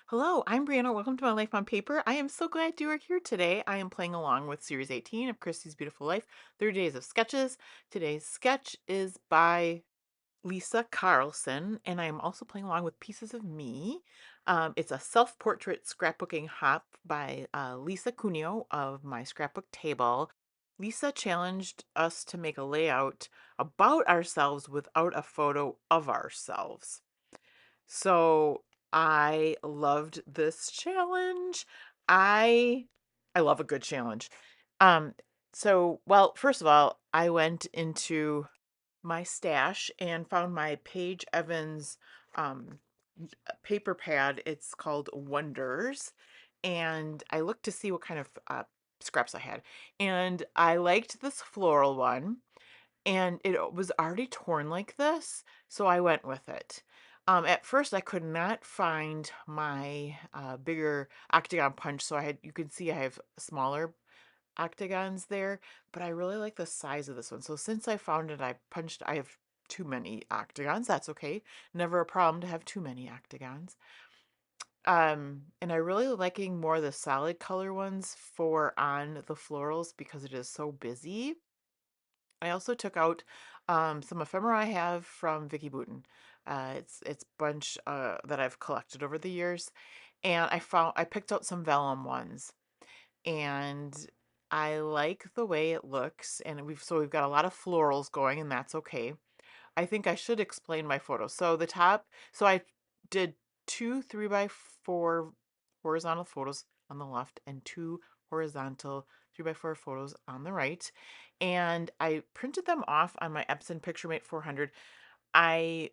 Hello, I'm Brianna. Welcome to My Life on Paper. I am so glad you are here today. I am playing along with Series 18 of Christie's Beautiful Life, 30 Days of Sketches. Today's sketch is by Lisa Carlson, and I am also playing along with Pieces of Me. It's a self-portrait scrapbooking hop by Lisa Cuneo of my scrapbook table. Lisa challenged us to make a layout about ourselves without a photo of ourselves. So I loved this challenge. I I love a good challenge. Um well, first of all, I went into my stash and found my Paige Evans um paper pad. It's called Wonders. And I looked to see what kind of scraps I had. And I liked this floral one, and it was already torn like this, so I went with it. At first, I could not find my bigger octagon punch, so you can see I have smaller octagons there, but I really like the size of this one. So since I found it, I have too many octagons. That's okay. Never a problem to have too many octagons. And I really liking more of the solid color ones for on the florals because it is so busy. I also took out some ephemera I have from Vicky Boutin. It's bunch that I've collected over the years, and I picked out some vellum ones, and I like the way it looks. And we've got a lot of florals going, and that's okay. I think I should explain my photo. So I did two 3x4 horizontal photos on the left and two horizontal 3x4 photos on the right. And I printed them off on my Epson PictureMate 400. I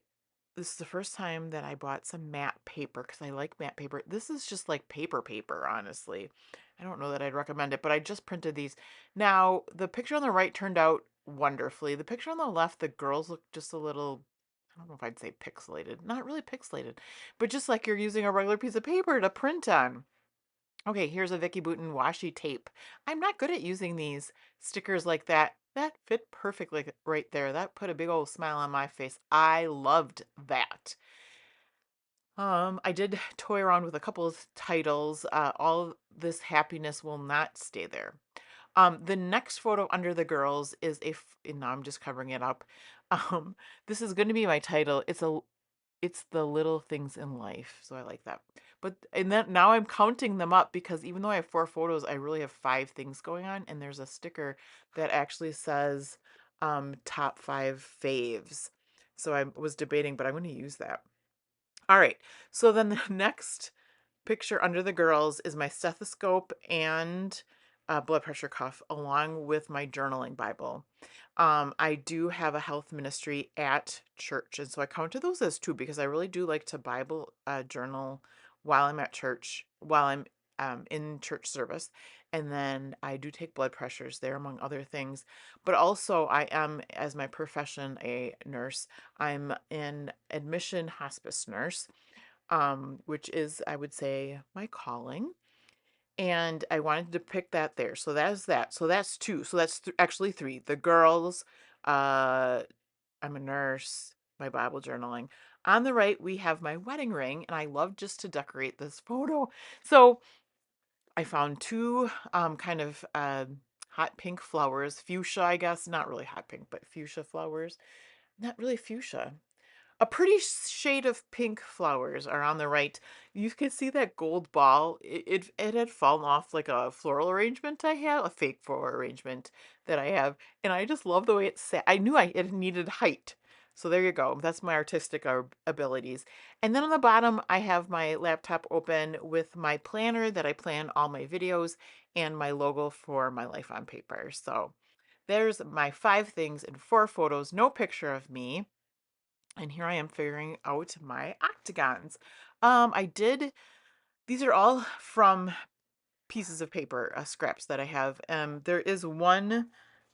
This is the first time that I bought some matte paper because I like matte paper. This is just like paper, honestly. I don't know that I'd recommend it, but I just printed these. Now, the picture on the right turned out wonderfully. The picture on the left, the girls look just a little, I don't know if I'd say pixelated. Not really pixelated, but just like you're using a regular piece of paper to print on. Okay, here's a Vicky Boutin washi tape. I'm not good at using these stickers like that. That fit perfectly right there. That put a big old smile on my face. I loved that. I did toy around with a couple of titles. All this happiness will not stay there. The next photo under the girls is and now I'm just covering it up. Um, this is going to be my title. It's the little things in life. So I like that. But and then now I'm counting them up because even though I have four photos, I really have five things going on. And there's a sticker that actually says top five faves. So I was debating, but I'm going to use that. All right. So then the next picture under the girls is my stethoscope and blood pressure cuff, along with my journaling Bible. I do have a health ministry at church, and so I counted those as two because I really do like to Bible journal while I'm at church, while I'm in church service. And then I do take blood pressures there, among other things. But also, I am, as my profession, a nurse. I'm an admission hospice nurse, which is, I would say, my calling. And I wanted to pick that there. So that's that. So that's two. So that's actually three. The girls, uh, I'm a nurse, my Bible journaling. On the right, we have my wedding ring, and I love just to decorate this photo. So I found two kind of hot pink flowers, fuchsia, I guess. Not really hot pink, but fuchsia flowers. Not really fuchsia. A pretty shade of pink flowers are on the right. You can see that gold ball. It had fallen off like a floral arrangement I have, a fake floral arrangement that I have, and I just love the way it sat. I knew it needed height. So there you go. That's my artistic abilities. And then on the bottom, I have my laptop open with my planner that I plan all my videos and my logo for My Life on Paper. So there's my five things in four photos, no picture of me. And here I am figuring out my octagons. These are all from pieces of paper, scraps that I have. There is one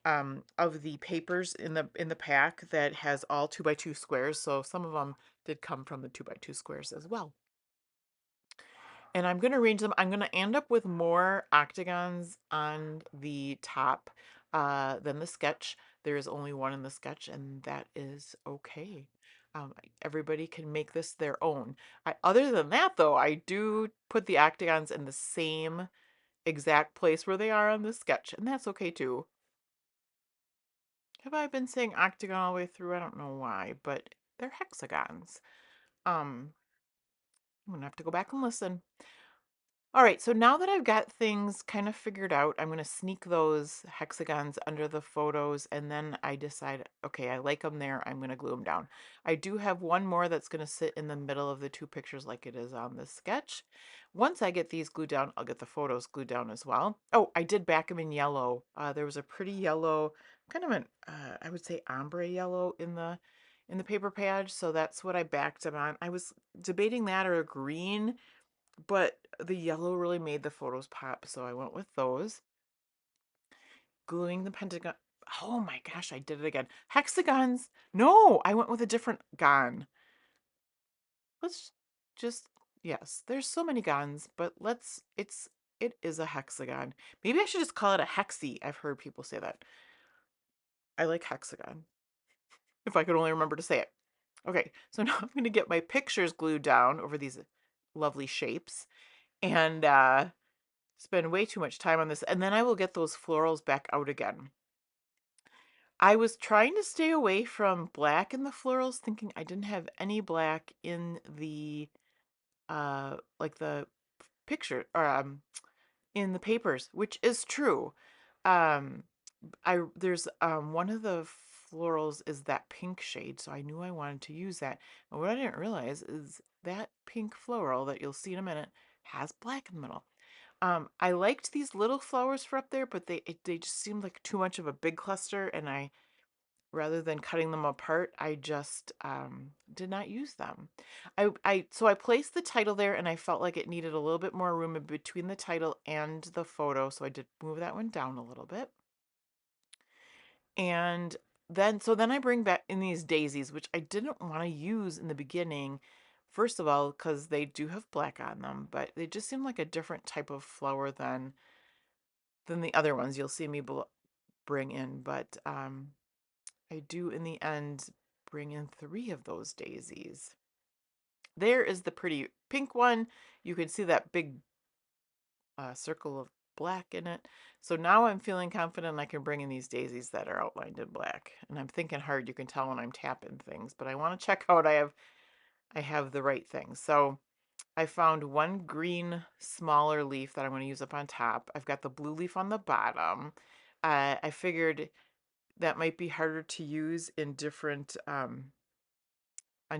of the papers in the pack that has all 2x2 squares, so some of them did come from the 2x2 squares as well. And I'm going to arrange them. I'm going to end up with more octagons on the top than the sketch. There is only one in the sketch, and that is okay. Um, Everybody can make this their own. Other than that, though, I do put the octagons in the same exact place where they are on the sketch, and that's okay too. Have I been saying octagon all the way through? I don't know why, but they're hexagons. I'm gonna have to go back and listen. All right, so now that I've got things kind of figured out, I'm going to sneak those hexagons under the photos, and then I decide, okay, I like them there. I'm going to glue them down. I do have one more that's going to sit in the middle of the two pictures like it is on this sketch. Once I get these glued down, I'll get the photos glued down as well. Oh, I did back them in yellow. There was a pretty yellow, kind of an, I would say ombre yellow in the paper pad, so that's what I backed them on. I was debating that or a green, but the yellow really made the photos pop, so I went with those. Gluing the pentagon. Oh my gosh, I did it again. Hexagons. No, I went with a different gon. Let's just, yes, there's so many gons, but it is a hexagon. Maybe I should just call it a hexy. I've heard people say that. I like hexagon. If I could only remember to say it. Okay, so now I'm going to get my pictures glued down over these lovely shapes. And spend way too much time on this, and then I will get those florals back out again. I was trying to stay away from black in the florals, thinking I didn't have any black in the like the picture or in the papers, which is true. Um I there's one of the florals is that pink shade, so I knew I wanted to use that. And what I didn't realize is that pink floral that you'll see in a minute has black in the middle. I liked these little flowers for up there, but they just seemed like too much of a big cluster, and I rather than cutting them apart, I just did not use them. So I placed the title there, and I felt like it needed a little bit more room in between the title and the photo, so I did move that one down a little bit. And then I bring back in these daisies, which I didn't want to use in the beginning. First of all, because they do have black on them, but they just seem like a different type of flower than the other ones you'll see me bring in. But I do in the end bring in 3 of those daisies. There is the pretty pink one. You can see that big circle of black in it. So now I'm feeling confident I can bring in these daisies that are outlined in black. And I'm thinking hard. You can tell when I'm tapping things, but I want to check out I have the right things. So I found one green smaller leaf that I'm going to use up on top. I've got the blue leaf on the bottom. I figured that might be harder to use in different on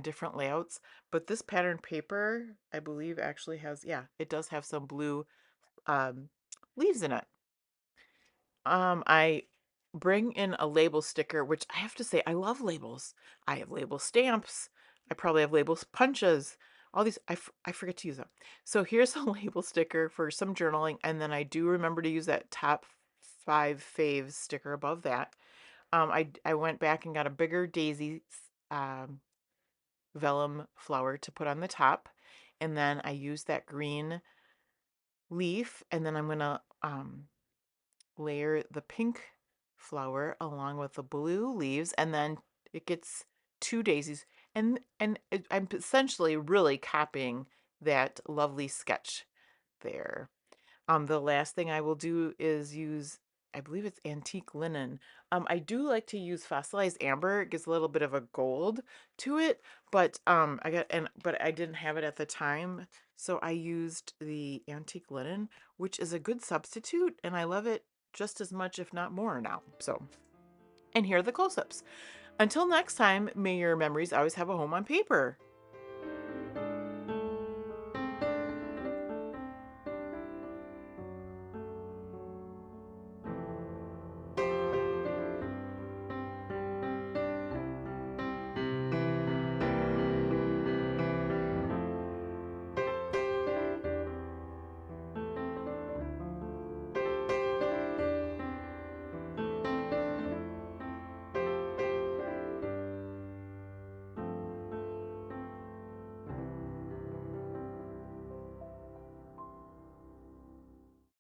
different layouts, but this pattern paper, I believe, actually has, yeah, it does have some blue um, leaves in it. I bring in a label sticker, which I have to say, I love labels. I have label stamps. I probably have labels punches. All these, I forget to use them. So here's a label sticker for some journaling, and then I do remember to use that top 5 faves sticker above that. I went back and got a bigger daisy um, vellum flower to put on the top, and then I used that green leaf, and then I'm gonna layer the pink flower along with the blue leaves, and then it gets 2 daisies, and I'm essentially really copying that lovely sketch there. The last thing I will do is use, I believe it's antique linen. I do like to use fossilized amber. It gives a little bit of a gold to it, but but I didn't have it at the time, so I used the antique linen, which is a good substitute, and I love it just as much, if not more now. So, and here are the close-ups. Until next time, may your memories always have a home on paper.